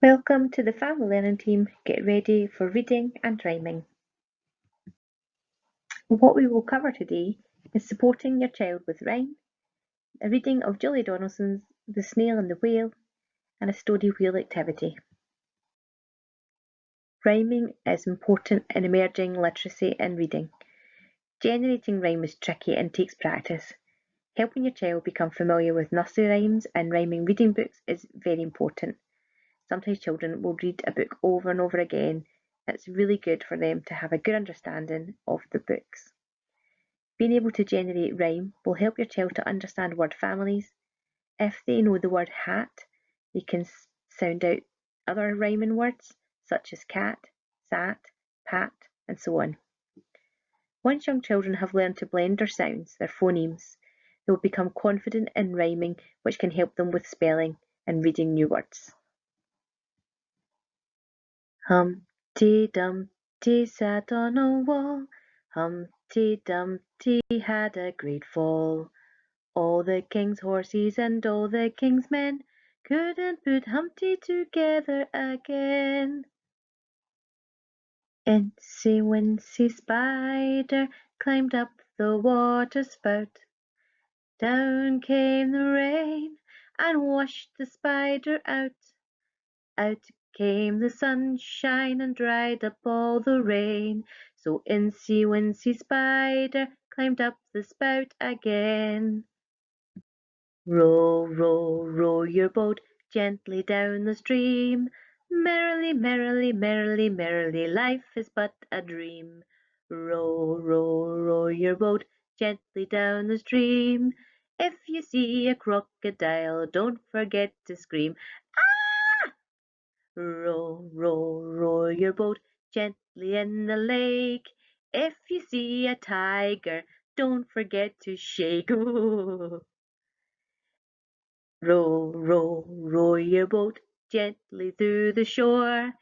Welcome to the Family Learning Team. Get ready for reading and rhyming. What we will cover today is supporting your child with rhyme, a reading of Julia Donaldson's The Snail and the Whale, and a story wheel activity. Rhyming is important in emerging literacy and reading. Generating rhyme is tricky and takes practice. Helping your child become familiar with nursery rhymes and rhyming reading books is very important. Sometimes children will read a book over and over again. It's really good for them to have a good understanding of the books. Being able to generate rhyme will help your child to understand word families. If they know the word hat, they can sound out other rhyming words such as cat, sat, pat, and so on. Once young children have learned to blend their sounds, their phonemes, they will become confident in rhyming, which can help them with spelling and reading new words. Humpty Dumpty sat on a wall. Humpty Dumpty had a great fall. All the king's horses and all the king's men couldn't put Humpty together again. Incy Wincy Spider climbed up the water spout. Down came the rain and washed the spider out. Out came the sunshine and dried up all the rain. So Incy Wincy Spider climbed up the spout again. Row, row, row your boat gently down the stream. Merrily, merrily, merrily, merrily, life is but a dream. Row, row, row your boat gently down the stream. If you see a crocodile, don't forget to scream. Ah! Row, row, row your boat gently in the lake. If you see a tiger, don't forget to shake. Row, row, row your boat gently through the shore.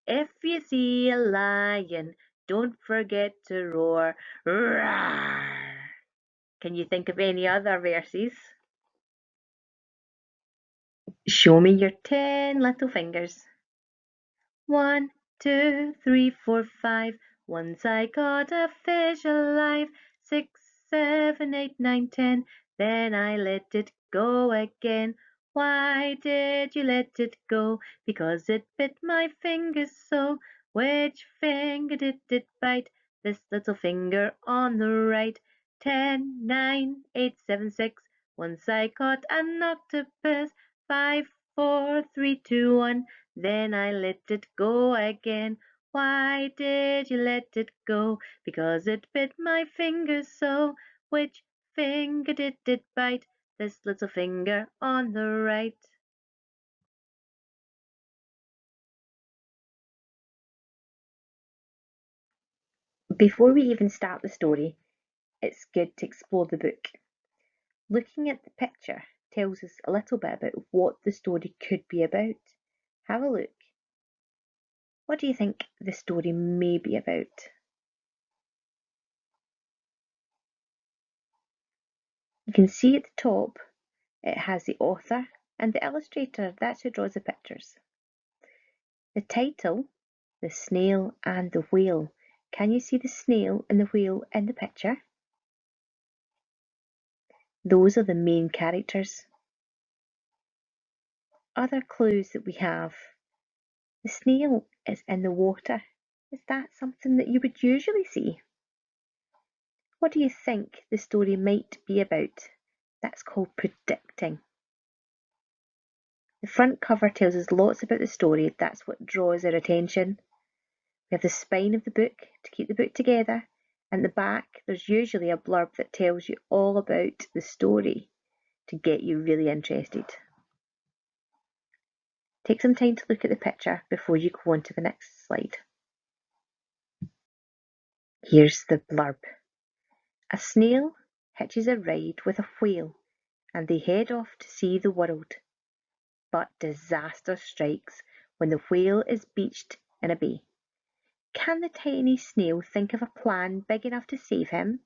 If you see a lion, don't forget to roar. Roar. Can you think of any other verses? Show me your 10 little fingers. 1, 2, 3, 4, 5. Once I caught a fish alive. 6, 7, 8, 9, 10. Then I let it go again. Why did you let it go? Because it bit my fingers so. Which finger did it bite? This little finger on the right. 10, 9, 8, 7, 6. Once I caught an octopus. 5, 4, 3, 2, 1. Then I let it go again. Why did you let it go? Because it bit my finger so. Which finger did it bite? This little finger on the right. Before we even start the story, it's good to explore the book. Looking at the picture tells us a little bit about what the story could be about. Have a look. What do you think the story may be about? You can see at the top it has the author and the illustrator. That's who draws the pictures. The title, The Snail and the Whale. Can you see the snail and the whale in the picture? Those are the main characters. Other clues that we have. The snail is in the water. Is that something that you would usually see? What do you think the story might be about? That's called predicting. The front cover tells us lots about the story. That's what draws our attention. We have the spine of the book to keep the book together, and at the back there's usually a blurb that tells you all about the story to get you really interested. Take some time to look at the picture before you go on to the next slide. Here's the blurb. A snail hitches a ride with a whale and they head off to see the world. But disaster strikes when the whale is beached in a bay. Can the tiny snail think of a plan big enough to save him?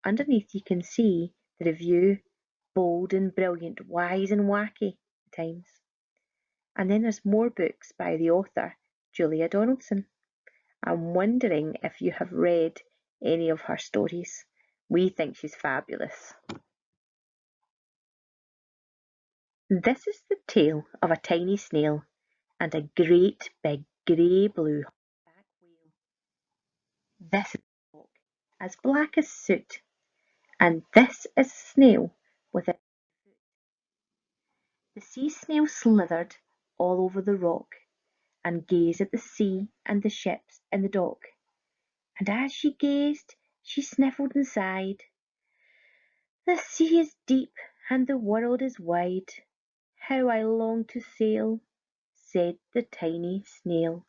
Underneath you can see the review, bold and brilliant, wise and wacky at times. And then there's more books by the author, Julia Donaldson. I'm wondering if you have read any of her stories. We think she's fabulous. This is the tale of a tiny snail and a great big grey-blue humpback whale. This is a hawk as black as soot, and this is a snail with a The sea snail slithered all over the rock, and gazed at the sea and the ships in the dock. And as she gazed, she sniffled and sighed. The sea is deep and the world is wide. How I long to sail, said the tiny snail.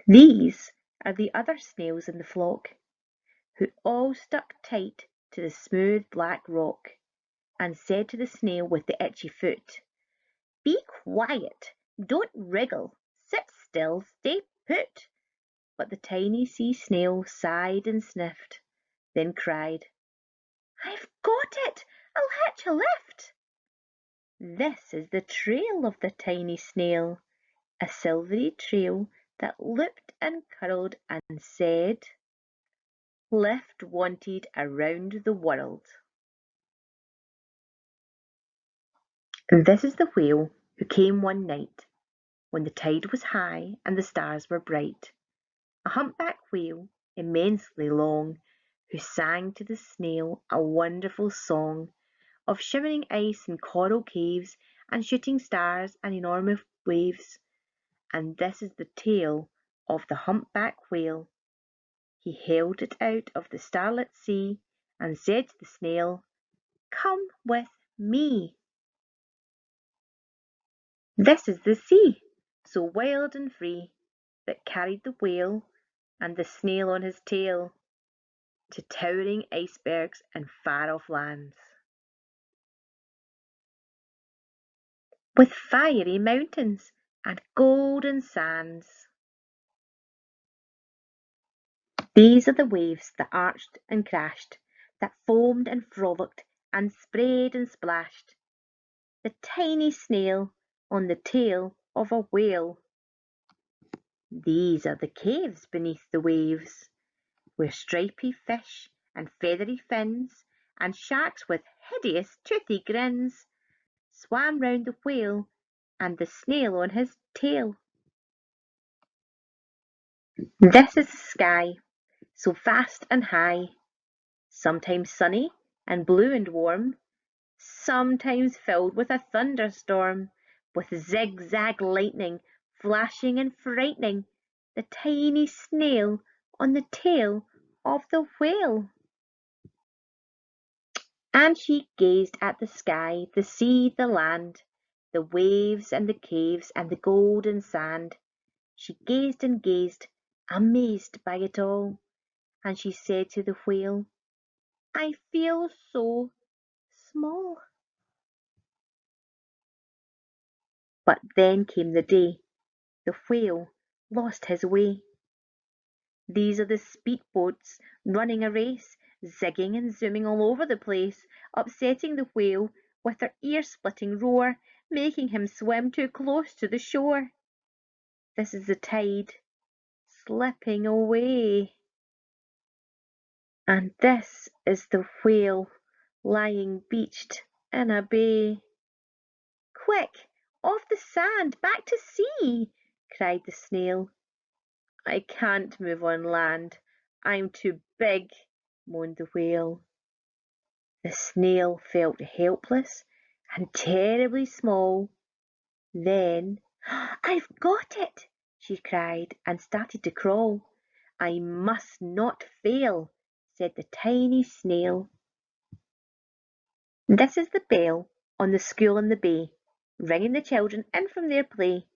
These are the other snails in the flock, who all stuck tight to the smooth black rock, and said to the snail with the itchy foot, Be quiet, don't wriggle, sit still, stay put. But the tiny sea snail sighed and sniffed, then cried, I've got it, I'll hitch a lift. This is the trail of the tiny snail, a silvery trail that looped and curled and said, Lift wanted around the world. And this is the whale who came one night when the tide was high and the stars were bright, a humpback whale immensely long, who sang to the snail a wonderful song of shimmering ice and coral caves and shooting stars and enormous waves. And this is the tale of the humpback whale. He held it out of the starlit sea and said to the snail, Come with me. This is the sea, so wild and free, that carried the whale and the snail on his tail to towering icebergs and far-off lands, with fiery mountains and golden sands. These are the waves that arched and crashed, that foamed and frolicked and sprayed and splashed. The tiny snail on the tail of a whale. These are the caves beneath the waves, where stripy fish and feathery fins and sharks with hideous toothy grins swam round the whale and the snail on his tail. This is the sky, so vast and high, sometimes sunny and blue and warm, sometimes filled with a thunderstorm, with zigzag lightning flashing and frightening the tiny snail on the tail of the whale. And she gazed at the sky, the sea, the land, the waves and the caves and the golden sand. She gazed and gazed, amazed by it all, and she said to the whale, I feel so small. But then came the day. The whale lost his way. These are the speedboats running a race, zigging and zooming all over the place, upsetting the whale with their ear-splitting roar, making him swim too close to the shore. This is the tide slipping away. And this is the whale lying beached in a bay. Quick, off the sand, back to sea, cried the snail. I can't move on land. I'm too big, moaned the whale. The snail felt helpless and terribly small. Then, I've got it, she cried and started to crawl. I must not fail, said the tiny snail. This is the bell on the school in the bay, ringing the children in from their play.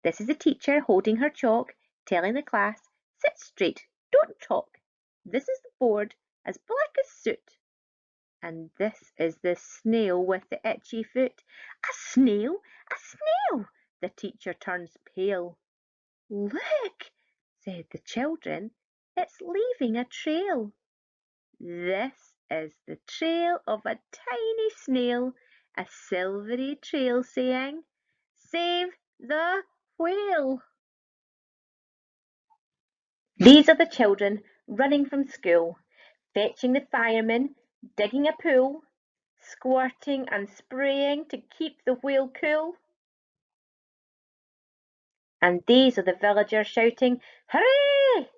This is the teacher holding her chalk, telling the class, Sit straight, don't talk. This is the board, as black as soot. And this is the snail with the itchy foot. A snail, a snail! The teacher turns pale. Look, said the children, it's leaving a trail. This is the trail of a tiny snail, a silvery trail saying, "Save the whale." These are the children running from school, fetching the fireman, digging a pool, squirting and spraying to keep the whale cool. And these are the villagers shouting, "Hooray!"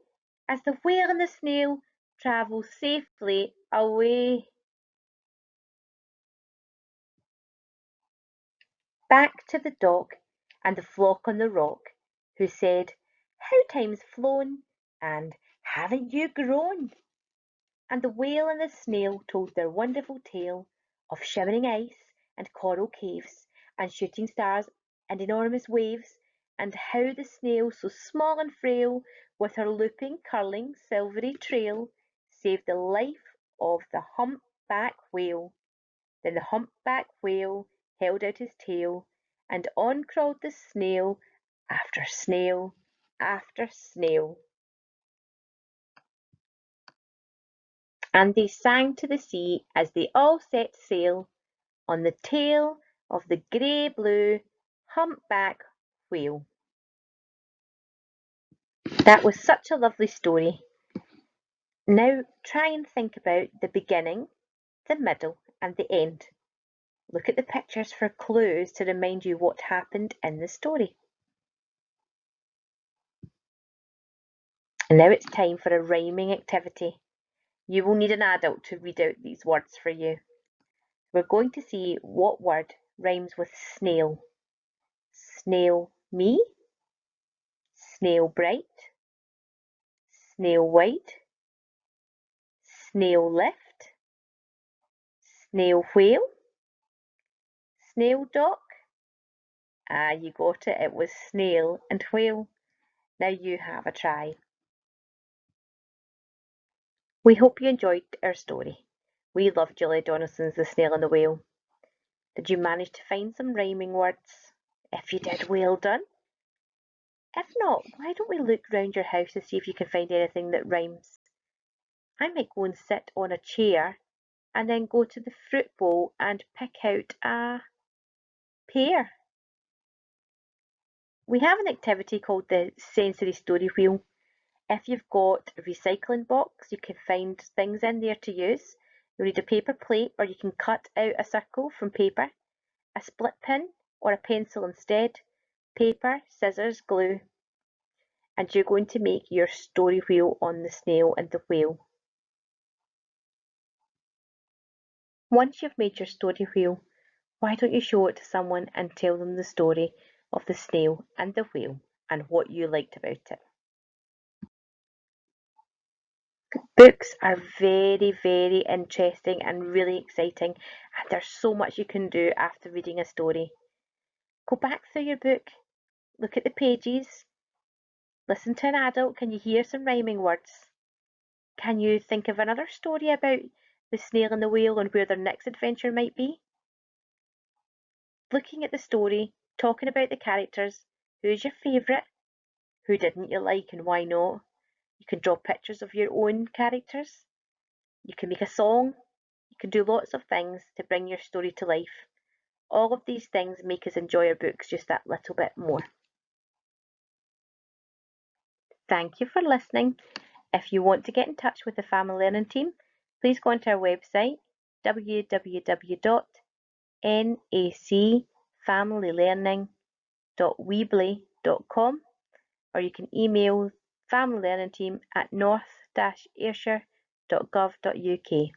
as the whale and the snail travel safely away. Back to the dog and the flock on the rock, who said, "How time's flown, and haven't you grown?" And the whale and the snail told their wonderful tale of shimmering ice and coral caves, and shooting stars and enormous waves, and how the snail, so small and frail, with her looping, curling, silvery trail, saved the life of the humpback whale. Then the humpback whale held out his tail, and on crawled the snail after snail after snail. And they sang to the sea as they all set sail on the tail of the grey-blue humpback whale. That was such a lovely story. Now try and think about the beginning, the middle, and the end. Look at the pictures for clues to remind you what happened in the story. And now it's time for a rhyming activity. You will need an adult to read out these words for you. We're going to see what word rhymes with snail. Snail me, snail bright, snail white, snail lift, snail whale, snail dock. Ah, you got it. It was snail and whale. Now you have a try. We hope you enjoyed our story. We love Julia Donaldson's The Snail and the Whale. Did you manage to find some rhyming words? If you did, well done. If not, why don't we look round your house to see if you can find anything that rhymes? I might go and sit on a chair and then go to the fruit bowl and pick out a pear. We have an activity called the sensory story wheel. If you've got a recycling box, you can find things in there to use. You'll need a paper plate, or you can cut out a circle from paper, a split pin or a pencil instead, paper, scissors, glue, and you're going to make your story wheel on the snail and the whale. Once you've made your story wheel, why don't you show it to someone and tell them the story of the snail and the whale and what you liked about it? Books are very, very interesting and really exciting, and there's so much you can do after reading a story. Go back through your book, look at the pages, listen to an adult. Can you hear some rhyming words? Can you think of another story about the snail and the whale and where their next adventure might be? Looking at the story, talking about the characters, who's your favourite? Who didn't you like and why not? You can draw pictures of your own characters. You can make a song. You can do lots of things to bring your story to life. All of these things make us enjoy our books just that little bit more. Thank you for listening. If you want to get in touch with the Family Learning team, please go onto our website www.nacfamilylearning.weebly.com, or you can email Family Learning team at north-ayrshire.gov.uk.